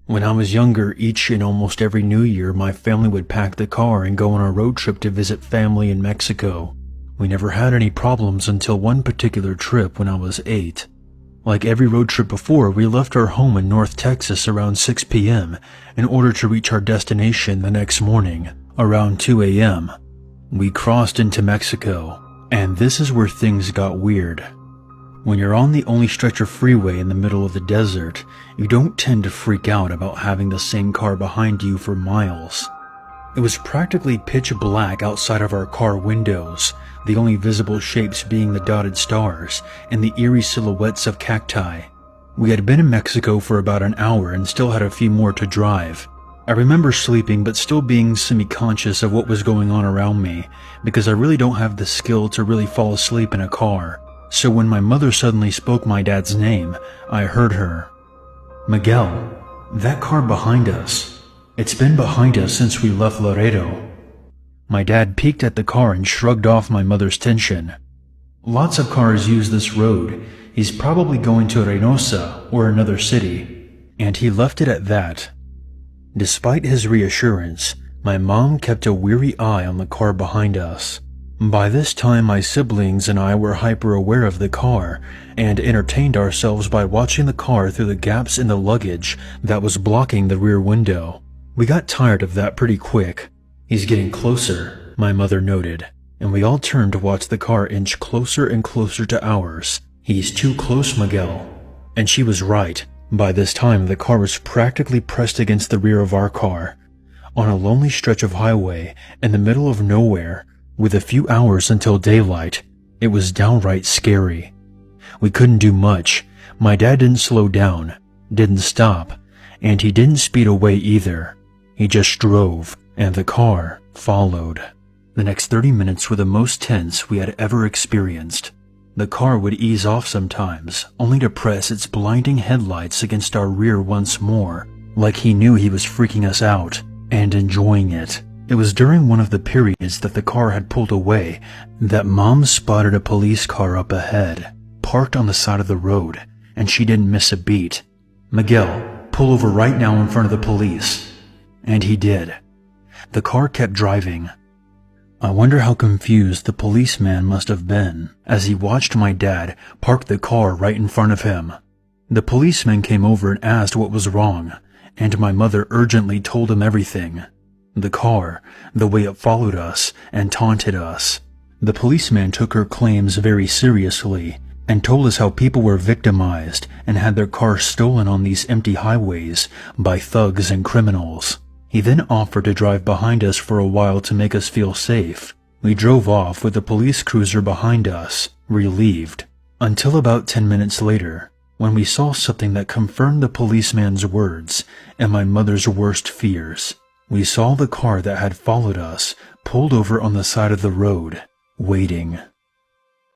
When I was younger, each and almost every New Year, my family would pack the car and go on a road trip to visit family in Mexico. We never had any problems until one particular trip when I was 8. Like every road trip before, we left our home in North Texas around 6 p.m. in order to reach our destination the next morning, around 2 a.m. We crossed into Mexico, and this is where things got weird. When you're on the only stretch of freeway in the middle of the desert, you don't tend to freak out about having the same car behind you for miles. It was practically pitch black outside of our car windows, the only visible shapes being the dotted stars and the eerie silhouettes of cacti. We had been in Mexico for about an hour and still had a few more to drive. I remember sleeping but still being semi-conscious of what was going on around me, because I really don't have the skill to really fall asleep in a car. So when my mother suddenly spoke my dad's name, I heard her. "Miguel, that car behind us. It's been behind us since we left Laredo." My dad peeked at the car and shrugged off my mother's tension. "Lots of cars use this road. He's probably going to Reynosa or another city." And he left it at that. Despite his reassurance, my mom kept a weary eye on the car behind us. By this time, my siblings and I were hyper-aware of the car and entertained ourselves by watching the car through the gaps in the luggage that was blocking the rear window. We got tired of that pretty quick. "He's getting closer," my mother noted, and we all turned to watch the car inch closer and closer to ours. "He's too close, Miguel." And she was right. By this time, the car was practically pressed against the rear of our car. On a lonely stretch of highway in the middle of nowhere, with a few hours until daylight, it was downright scary. We couldn't do much. My dad didn't slow down, didn't stop, and he didn't speed away either. He just drove, and the car followed. The next 30 minutes were the most tense we had ever experienced. The car would ease off sometimes, only to press its blinding headlights against our rear once more, like he knew he was freaking us out, and enjoying it. It was during one of the periods that the car had pulled away that Mom spotted a police car up ahead, parked on the side of the road, and she didn't miss a beat. "Miguel, pull over right now in front of the police." And he did. The car kept driving. I wonder how confused the policeman must have been as he watched my dad park the car right in front of him. The policeman came over and asked what was wrong, and my mother urgently told him everything. The car, the way it followed us and taunted us. The policeman took her claims very seriously and told us how people were victimized and had their cars stolen on these empty highways by thugs and criminals. He then offered to drive behind us for a while to make us feel safe. We drove off with the police cruiser behind us, relieved, until about 10 minutes later, when we saw something that confirmed the policeman's words and my mother's worst fears. We saw the car that had followed us pulled over on the side of the road, waiting.